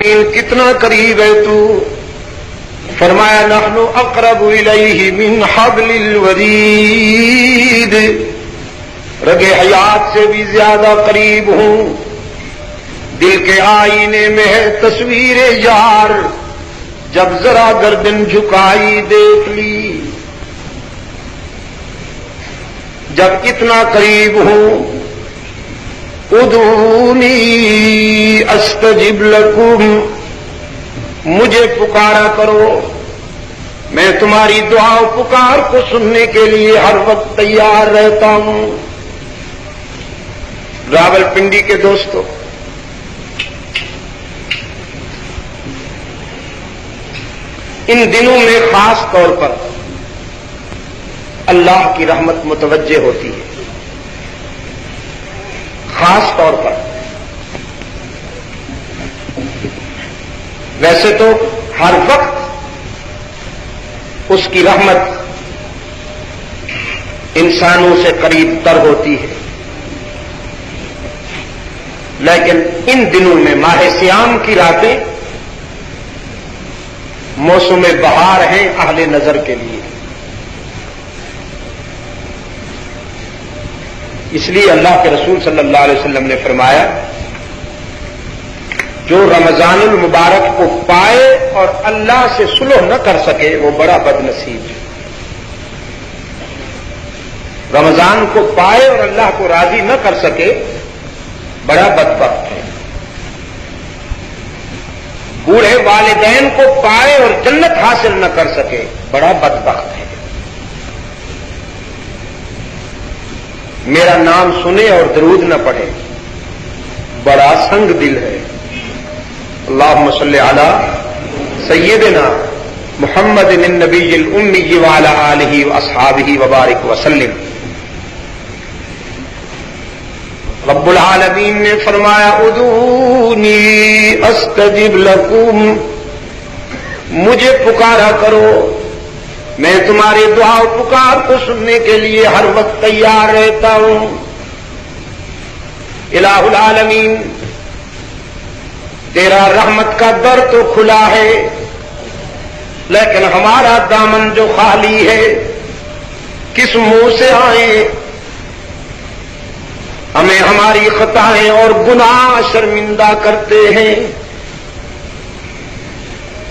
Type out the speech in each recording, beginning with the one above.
کتنا قریب ہے تو؟ فرمایا نحن اقرب الیہ من حبل الورید، رگ حیات سے بھی زیادہ قریب ہوں. دل کے آئینے میں ہے تصویر یار، جب ذرا گردن جھکائی دیکھ لی. جب اتنا قریب ہوں، ادعونی استجب لکم، مجھے پکارا کرو، میں تمہاری دعا و پکار کو سننے کے لیے ہر وقت تیار رہتا ہوں. راول پنڈی کے دوستو، ان دنوں میں خاص طور پر اللہ کی رحمت متوجہ ہوتی ہے. خاص طور پر ویسے تو ہر وقت اس کی رحمت انسانوں سے قریب تر ہوتی ہے، لیکن ان دنوں میں ماہ سیام کی راتیں موسم بہار ہیں اہل نظر کے لیے. اس لیے اللہ کے رسول صلی اللہ علیہ وسلم نے فرمایا، جو رمضان المبارک کو پائے اور اللہ سے صلح نہ کر سکے وہ بڑا بد نصیب ہے. رمضان کو پائے اور اللہ کو راضی نہ کر سکے بڑا بدبخت ہے. بوڑھے والدین کو پائے اور جنت حاصل نہ کر سکے بڑا بدبخت ہے. میرا نام سنے اور درود نہ پڑھے بڑا سنگ دل ہے. اللہم صلی علی سیدنا محمد النبی الامی وعلی آلہ واصحابہ وبارک وسلم. رب العالمین نے فرمایا ادعونی استجب لکم، مجھے پکارا کرو، میں تمہاری دعا و پکار کو سننے کے لیے ہر وقت تیار رہتا ہوں. الہ العالمین، تیرا رحمت کا در تو کھلا ہے، لیکن ہمارا دامن جو خالی ہے کس منہ سے آئیں؟ ہمیں ہماری خطائیں اور گناہ شرمندہ کرتے ہیں.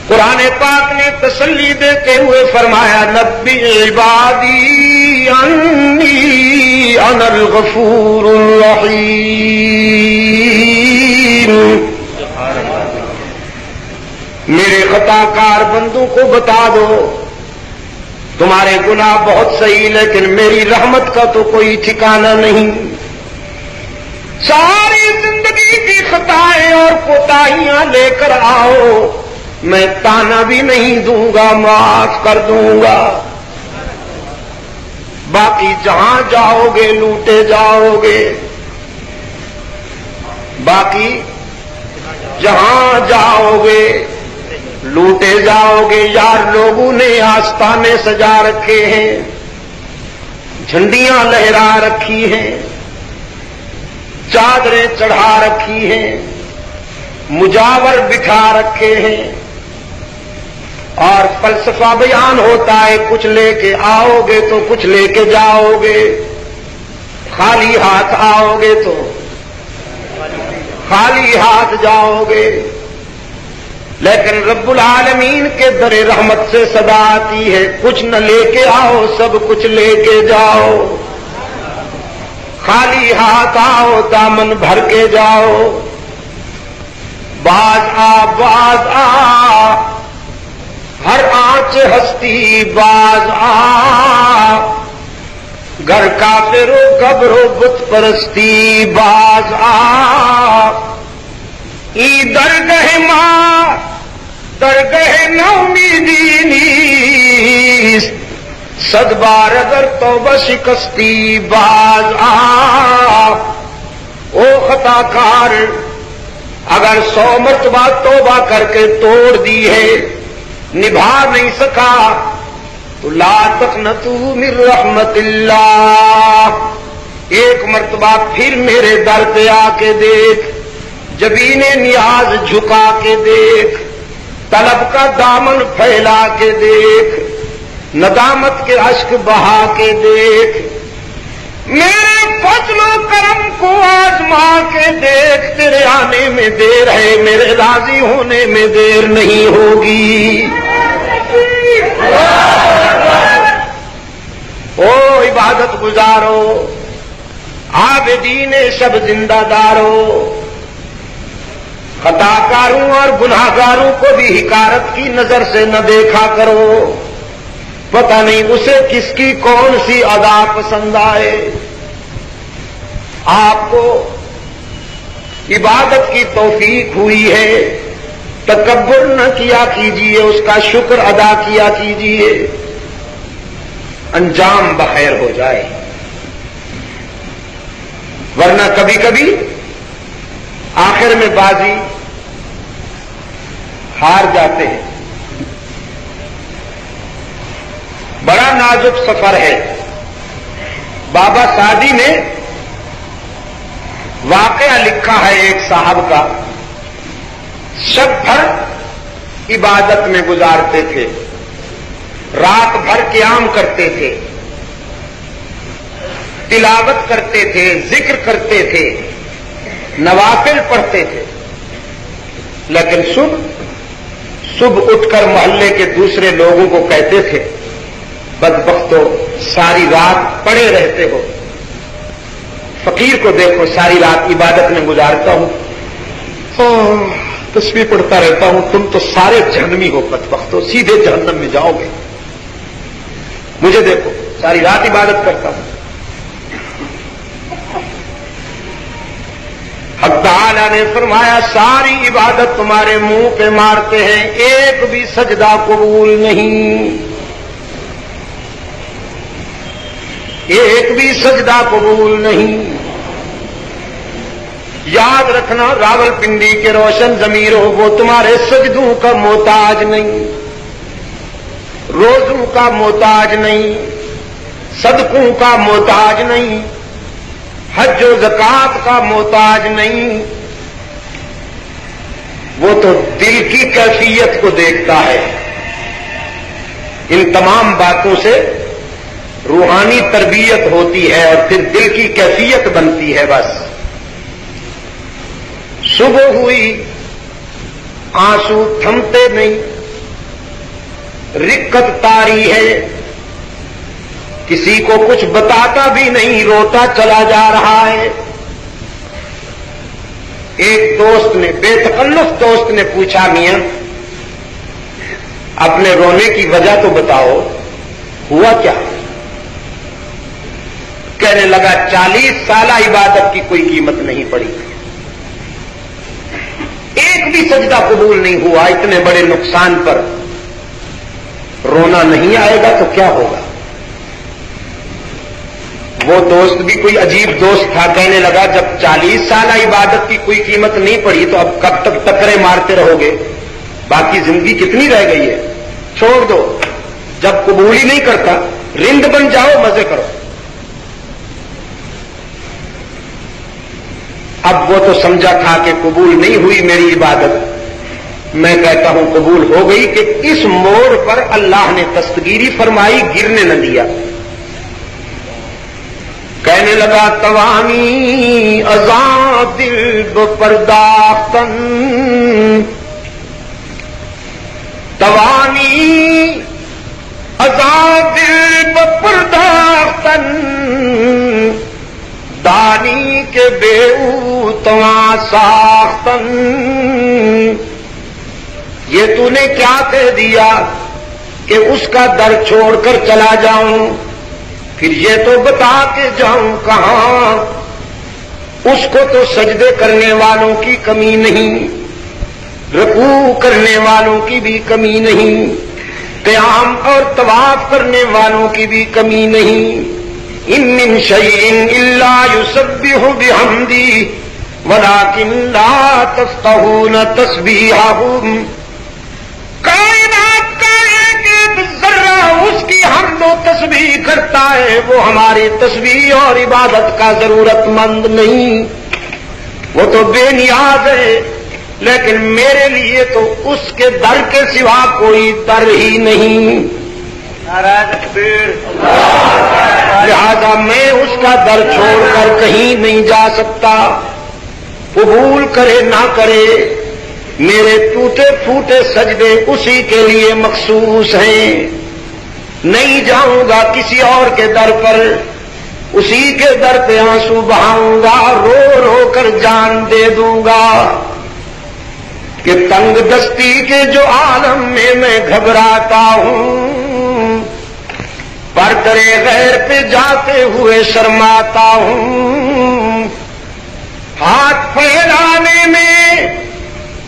قرآن پاک نے تسلی دیتے ہوئے فرمایا نبی عبادی انی انا الغفور الرحیم، میرے خطا کار بندوں کو بتا دو تمہارے گناہ بہت صحیح لیکن میری رحمت کا تو کوئی ٹھکانہ نہیں. ساری زندگی کی خطائیں اور کوتاہیاں لے کر آؤ، میں تانا بھی نہیں دوں گا، معاف کر دوں گا. باقی جہاں جاؤ گے لوٹے جاؤ گے، باقی جہاں جاؤ گے لوٹے جاؤ گے. یار لوگوں نے آستانے سجا رکھے ہیں، جھنڈیاں لہرا رکھی ہیں، چادریں چڑھا رکھی ہیں، مجاور بٹھا رکھے ہیں، اور فلسفہ بیان ہوتا ہے کچھ لے کے آؤ گے تو کچھ لے کے جاؤ گے، خالی ہاتھ آؤ گے تو خالی ہاتھ جاؤ گے. لیکن رب العالمین کے در رحمت سے صدا آتی ہے کچھ نہ لے کے آؤ سب کچھ لے کے جاؤ. خالی ہاتھ آؤ دامن بھر کے جاؤ. باز باز آ ہر آنچ ہستی باز آ، گر کافر و گبر و بت پرستی باز آ. ای درگہ ماں درگہ نومیدی نیست، صد بار اگر توبہ شکستی باز آ. او خطا کار، اگر 100 مرتبہ توبہ کر کے توڑ دی ہے نبھا نہیں سکا تو لا تقنطوا من رحمت اللہ، ایک مرتبہ پھر میرے در پہ آ کے دیکھ، جبین نیاز جھکا کے دیکھ، طلب کا دامن پھیلا کے دیکھ، ندامت کے اشک بہا کے دیکھ، میرے فضل و کرم کو آزما کے دیکھ، تیرے آنے میں دیر ہے، میرے راضی ہونے میں دیر نہیں ہوگی۔ او عبادت گزارو، عابدین شب زندہ دارو، خطا کاروں اور گناہ گاروں کو بھی حقارت کی نظر سے نہ دیکھا کرو، پتہ نہیں اسے کس کی کون سی ادا پسند آئے۔ آپ کو عبادت کی توفیق ہوئی ہے، تکبر نہ کیا کیجیے، اس کا شکر ادا کیا کیجیے، انجام بخیر ہو جائے۔ ورنہ کبھی کبھی آخر میں بازی ہار جاتے ہیں۔ بڑا نازک سفر ہے۔ بابا سعدی نے واقعہ لکھا ہے ایک صاحب کا، شب بھر عبادت میں گزارتے تھے، رات بھر قیام کرتے تھے، تلاوت کرتے تھے، ذکر کرتے تھے، نوافل پڑھتے تھے، لیکن صبح اٹھ کر محلے کے دوسرے لوگوں کو کہتے تھے، بدبختو ساری رات پڑے رہتے ہو، فقیر کو دیکھو ساری رات عبادت میں گزارتا ہوں، تسبیح پڑھتا رہتا ہوں، تم تو سارے جہنمی ہو، بدبختو سیدھے جہنم میں جاؤ گے، مجھے دیکھو ساری رات عبادت کرتا ہوں۔ حق تعالی نے فرمایا ساری عبادت تمہارے منہ پہ مارتے ہیں، ایک بھی سجدہ قبول نہیں، ایک بھی سجدہ قبول نہیں۔ یاد رکھنا راول پنڈی کے روشن ضمیروں، وہ تمہارے سجدوں کا محتاج نہیں، روزوں کا محتاج نہیں، صدقوں کا محتاج نہیں، حج و زکات کا محتاج نہیں، وہ تو دل کی کیفیت کو دیکھتا ہے۔ ان تمام باتوں سے روحانی تربیت ہوتی ہے اور پھر دل کی کیفیت بنتی ہے۔ بس صبح ہوئی، آنسو تھمتے نہیں، رکت طاری ہے، کسی کو کچھ بتاتا بھی نہیں، روتا چلا جا رہا ہے۔ ایک دوست نے، بے تکلف دوست نے پوچھا، میاں اپنے رونے کی وجہ تو بتاؤ، ہوا کیا؟ کہنے لگا 40 سالہ عبادت کی کوئی قیمت نہیں پڑی، ایک بھی سجدہ قبول نہیں ہوا، اتنے بڑے نقصان پر رونا نہیں آئے گا تو کیا ہوگا؟ وہ دوست بھی کوئی عجیب دوست تھا، کہنے لگا جب 40 سالہ عبادت کی کوئی قیمت نہیں پڑی تو اب کب تک ٹکرے مارتے رہو گے؟ باقی زندگی کتنی رہ گئی ہے، چھوڑ دو، جب قبول ہی نہیں کرتا رند بن جاؤ، مزے کرو۔ اب وہ تو سمجھا تھا کہ قبول نہیں ہوئی میری عبادت، میں کہتا ہوں قبول ہو گئی کہ اس موڑ پر اللہ نے دستگیری فرمائی، گرنے نہ دیا۔ کہنے لگا توانی ازاں دل بپرداختن، توانی ازاں دل بپرداختن، دانی کے بے او تواں ساختن۔ یہ تو نے کیا کہہ دیا کہ اس کا در چھوڑ کر چلا جاؤں؟ پھر یہ تو بتا کے جاؤں کہاں؟ اس کو تو سجدے کرنے والوں کی کمی نہیں، رکوع کرنے والوں کی بھی کمی نہیں، قیام اور طواف کرنے والوں کی بھی کمی نہیں۔ ان من شیء الا یسبح بحمدہ ولکن لا تفقہون تسبیحہم۔ کائنات کا ایک ایک ذرہ اس کی حمد و تسبیح کرتا ہے، وہ ہماری تسبیح اور عبادت کا ضرورت مند نہیں۔ وہ تو بے نیاز ہے، لیکن میرے لیے تو اس کے در کے سوا کوئی در ہی نہیں، لہذا میں اس کا در چھوڑ کر کہیں نہیں جا سکتا، قبول کرے نہ کرے میرے ٹوٹے پھوٹے سجدے اسی کے لیے مخصوص ہیں، نہیں جاؤں گا کسی اور کے در پر، اسی کے در پہ آنسو بہاؤں گا، رو رو کر جان دے دوں گا کہ تنگ دستی کے جو عالم میں گھبراتا ہوں، پر درے غیر پہ جاتے ہوئے شرماتا ہوں، ہاتھ پھیلانے میں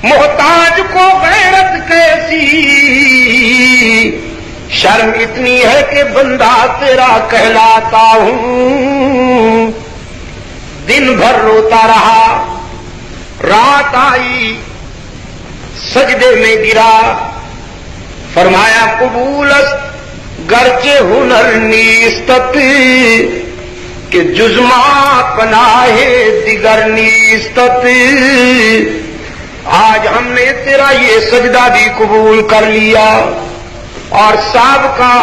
محتاج کو غیرت کیسی، شرم اتنی ہے کہ بندہ تیرا کہلاتا ہوں، دن بھر روتا رہا، رات آئی سجدے میں گرا، فرمایا قبول است گرچہ ہنر نیستت کہ جزما پناہ دیگر نیستت، آج ہم نے تیرا یہ سجدہ بھی قبول کر لیا اور سابقہ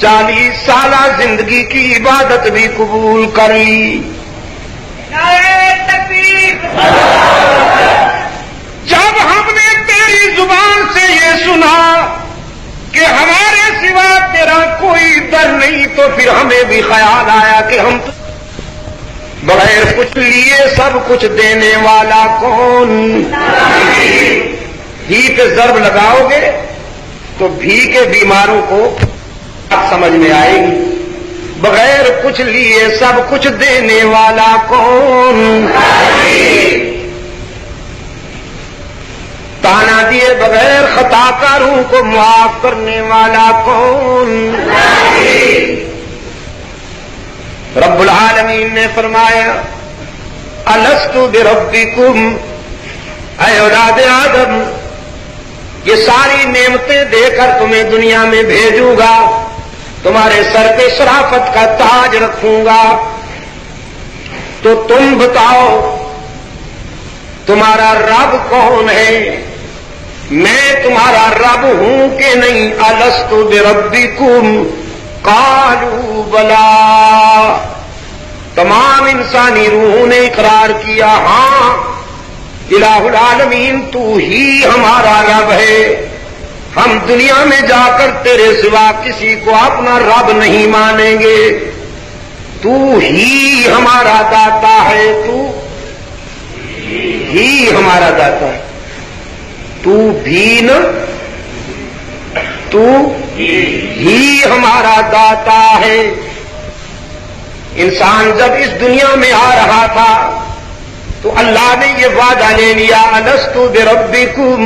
40 سالہ زندگی کی عبادت بھی قبول کر لی۔ نعرہ تکبیر! جب ہم نے تیری زبان سے یہ سنا کہ ہمارے سوا تیرا کوئی در نہیں، تو پھر ہمیں بھی خیال آیا کہ ہم بغیر کچھ لیے سب کچھ دینے والا کون؟ ہی پہ ضرب لگاؤ گے تو بھی کے بیماروں کو بات سمجھ میں آئے گی، بغیر کچھ لیے سب کچھ دینے والا کون؟ تانا دیے بغیر خطا کاروں کو معاف کرنے والا کون؟ رب العالمین نے فرمایا الست بربکم، اے اولاد آدم یہ ساری نعمتیں دے کر تمہیں دنیا میں بھیجوں گا، تمہارے سر پہ شرافت کا تاج رکھوں گا، تو تم بتاؤ تمہارا رب کون ہے؟ میں تمہارا رب ہوں کہ نہیں؟ الست بربکم قالوا بلا، تمام انسانی روحوں نے اقرار کیا ہاں الہ العالمین تو ہی ہمارا رب ہے، ہم دنیا میں جا کر تیرے سوا کسی کو اپنا رب نہیں مانیں گے، تو ہی ہمارا داتا ہے، تو ہی ہمارا داتا ہے، تو بھی نہ، تو ہی ہمارا داتا ہے۔ انسان جب اس دنیا میں آ رہا تھا تو اللہ نے یہ وعدہ لے لیا الست بربکم،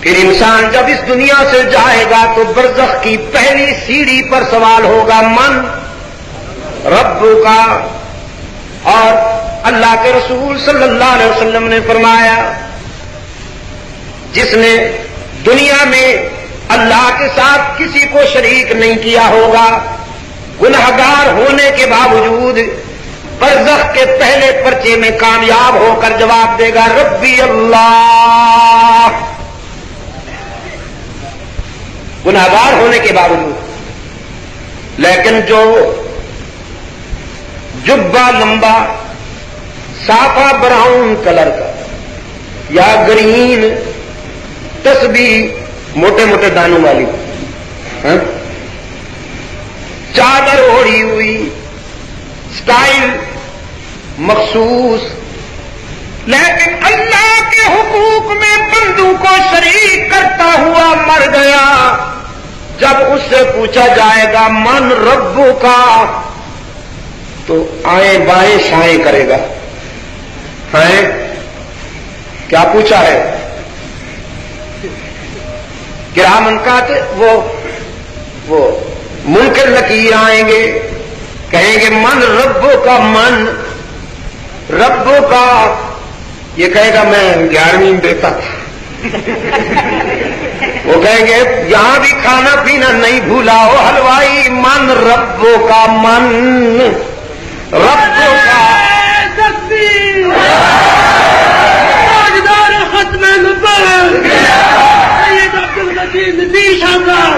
پھر انسان جب اس دنیا سے جائے گا تو برزخ کی پہلی سیڑھی پر سوال ہوگا من رب کا، اور اللہ کے رسول صلی اللہ علیہ وسلم نے فرمایا جس نے دنیا میں اللہ کے ساتھ کسی کو شریک نہیں کیا ہوگا، گنہگار ہونے کے باوجود برزخ کے پہلے پرچے میں کامیاب ہو کر جواب دے گا ربی اللہ، گنہگار ہونے کے باوجود۔ لیکن جو جبہ لمبا صافا براؤن کلر کا یا گرین تسبیح موٹے موٹے دانوں والی، چادر اوڑھی ہوئی، سٹائل مخصوص، لیکن اللہ کے حقوق میں بندوں کو شریک کرتا ہوا مر گیا، جب اس سے پوچھا جائے گا من ربو کا تو آئیں بائیں شائیں کرے گا، ہیں کیا پوچھا ہے؟ کرامن کاتب وہ منکر نکیر آئیں گے، کہیں گے من ربو کا، من ربو کا، یہ کہے گا میں 11ویں میں دیتا تھا، وہ کہیں گے یہاں بھی کھانا پینا نہیں بھولا ہو حلوائی، من ربو کا، من ربو کا، تاجدار ختم نبوت سید عبدالمجید نبی شاکر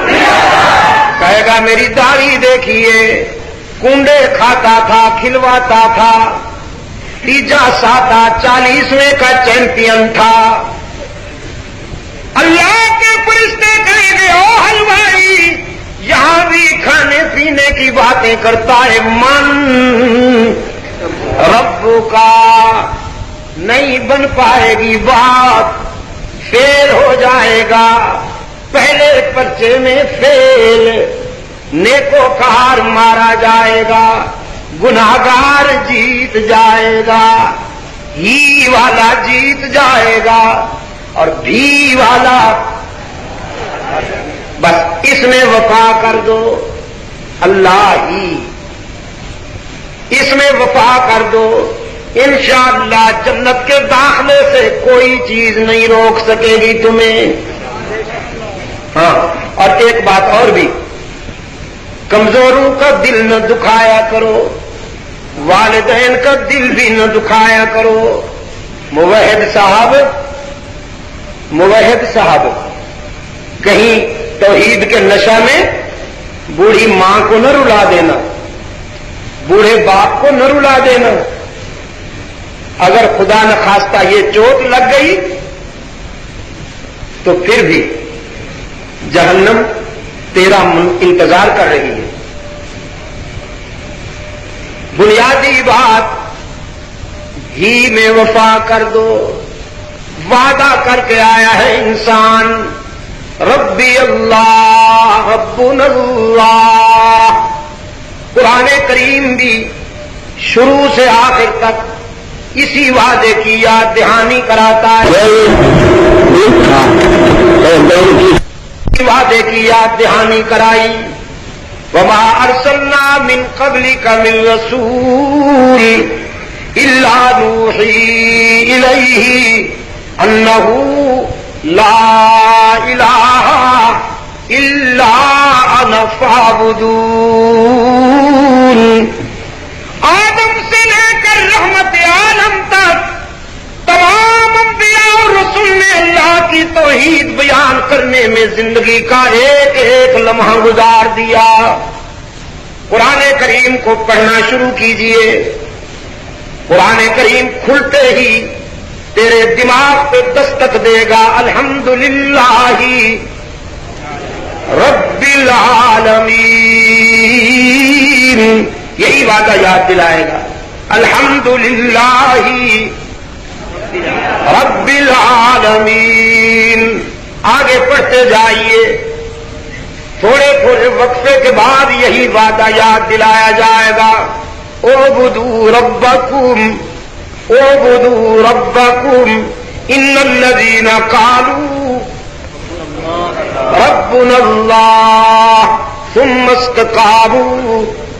کہے گا میری داڑھی دیکھیے، کنڈے کھاتا تھا، کھلواتا تھا، تیجا ساتا 40ویں کا چیمپئن تھا۔ اللہ کے فرشتے کہیں گے او حلوائی، یہاں بھی کھانے پینے کی باتیں کرتا ہے، من رب کا نہیں بن پائے گی بات، فیل ہو جائے گا، پہلے پرچے میں فیل، نیکوکار مارا جائے گا، گناہگار جیت جائے گا، ہی والا جیت جائے گا اور بھی والا، بس اس میں وفا کر دو، اللہ ہی اس میں وفا کر دو، انشاءاللہ جنت کے داخلے سے کوئی چیز نہیں روک سکے گی تمہیں۔ ہاں، اور ایک بات اور بھی، کمزوروں کا دل نہ دکھایا کرو، والدین کا دل بھی نہ دکھایا کرو۔ موحد صاحب کہیں توحید کے نشہ میں بوڑھی ماں کو نہ رلا دینا، بوڑھے باپ کو نہ رلا دینا، اگر خدا نہ خواستہ یہ چوٹ لگ گئی تو پھر بھی جہنم تیرا انتظار کر رہی ہے۔ بنیادی بات ہی میں وفا کر دو، وعدہ کر کے آیا ہے انسان، ربی اللہ ربنا اللہ۔ قرآن کریم بھی شروع سے آخر تک اسی وعدے کی یاد دہانی کراتا ہے، وعدے کی یاد دہانی کرائی، وما ارسلنا من قبلک من رسول الا نوحی الیہ انہ لا الہ الا انا فاعبدون۔ آدم سے لے کر رحمت عالم تک تمام انبیاء اور رسول نے اللہ کی توحید بیان کرنے میں زندگی کا ایک ایک لمحہ گزار دیا۔ قرآن کریم کو پڑھنا شروع کیجئے، قرآن کریم کھلتے ہی تیرے دماغ پہ دستک دے گا، الحمدللہ رب العالمین، یہی وعدہ یاد دلائے گا، الحمدللہ رب العالمین۔ آگے پڑھتے جائیے، تھوڑے تھوڑے وقفے کے بعد یہی وعدہ یاد دلایا جائے گا، اعبدوا ربکم اعبدوا ربکم ان الذین قالوا ربنا اللہ ثم استقاموا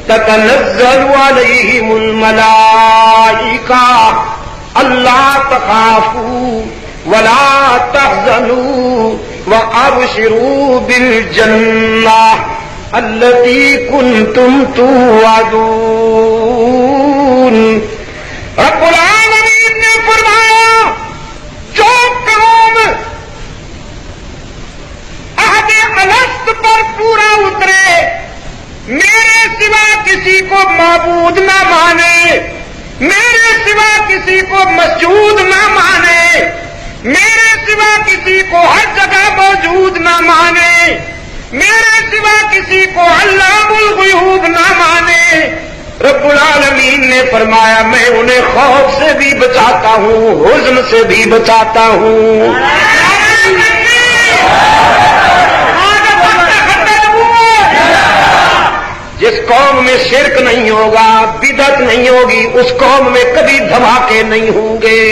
تتنزل علیہم الملائکہ اللہ تخافوا ولا تحزنوا وابشروا بالجنہ التی کنتم توعدون۔ رب العالمین نے فرمایا جو قوم عہد الست پر پورا اترے، میرے سوا کسی کو معبود نہ مانے، میرے سوا کسی کو مسجود نہ مانے، میرے سوا کسی کو ہر جگہ موجود نہ مانے، میرے سوا کسی کو علام الغیوب نہ مانے، رب العالمین نے فرمایا میں انہیں خوف سے بھی بچاتا ہوں، حزن سے بھی بچاتا ہوں۔ جس قوم میں شرک نہیں ہوگا، بدعت نہیں ہوگی، اس قوم میں کبھی دھماکے نہیں ہوں گے۔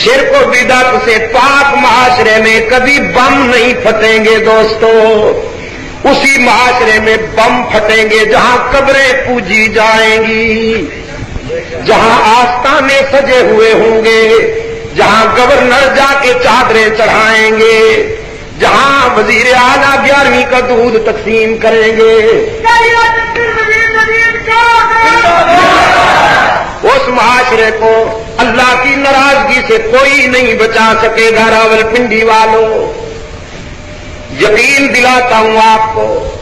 شرک و بدعت سے پاک معاشرے میں کبھی بم نہیں پھٹیں گے دوستو، اسی معاشرے میں بم پھٹیں گے جہاں قبریں پوجی جائیں گی، جہاں آستانے سجے ہوئے ہوں گے، جہاں گورنر جا کے چادریں چڑھائیں گے، جہاں وزیر اعلیٰ 11ویں کا دودھ تقسیم کریں گے۔ اس معاشرے کو اللہ کی ناراضگی سے کوئی نہیں بچا سکے گا۔ راولپنڈی والوں، یقین دلاتا ہوں آپ کو،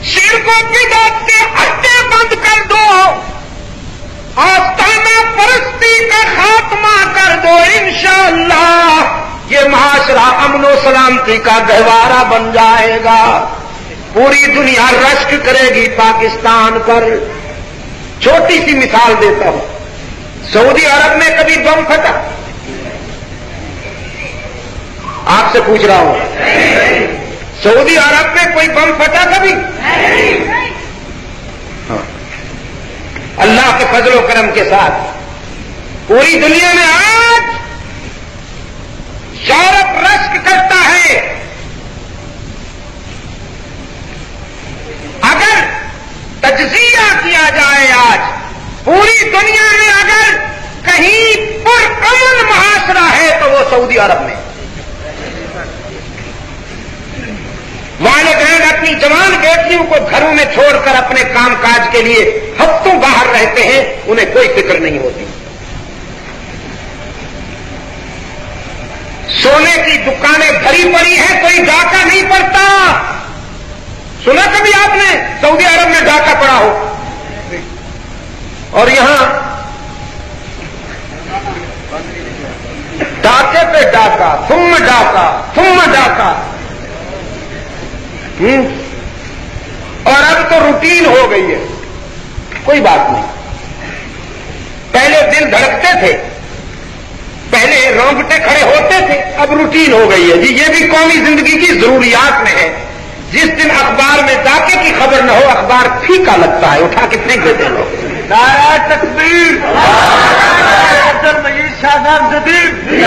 شرک و بدعت کے اڈے بند کر دو، آستانہ پرستی کا خاتمہ کر دو، انشاءاللہ یہ معاشرہ امن و سلامتی کا گہوارہ بن جائے گا۔ پوری دنیا رشک کرے گی پاکستان پر۔ چھوٹی سی مثال دیتا ہوں، سعودی عرب میں کبھی بم پھٹا؟ آپ سے پوچھ رہا ہوں، سعودی عرب میں کوئی بم پھٹا کبھی؟ ہاں۔ اللہ کے فضل و کرم کے ساتھ پوری دنیا میں آج یورپ رشک کرتا ہے۔ اگر تجزیہ کیا جائے آج پوری دنیا میں اگر کہیں پرامن معاشرہ ہے تو وہ سعودی عرب میں۔ والدین اپنی جوان بیٹیوں کو گھروں میں چھوڑ کر اپنے کام کاج کے لیے ہفتوں باہر رہتے ہیں، انہیں کوئی فکر نہیں ہوتی۔ سونے کی دکانیں بھری پڑی ہیں، کوئی ڈاکہ نہیں پڑتا۔ سنا کبھی آپ نے سعودی عرب میں ڈاکہ پڑا ہو؟ اور یہاں ڈاکے پہ ڈاکہ، ثم ڈاکہ، ثم ڈاکہ۔ اور اب تو روٹین ہو گئی ہے، کوئی بات نہیں۔ پہلے دل دھڑکتے تھے، پہلے رونگٹے کھڑے ہوتے تھے، اب روٹین ہو گئی ہے۔ جی یہ بھی قومی زندگی کی ضروریات میں ہے۔ جس دن اخبار میں ڈاکے کی خبر نہ ہو، اخبار پھیکا لگتا ہے، اٹھا کے پھینک دیتے لوگ۔ نعرہ تکبیر، عبد المجید شاہ صاحب جدید۔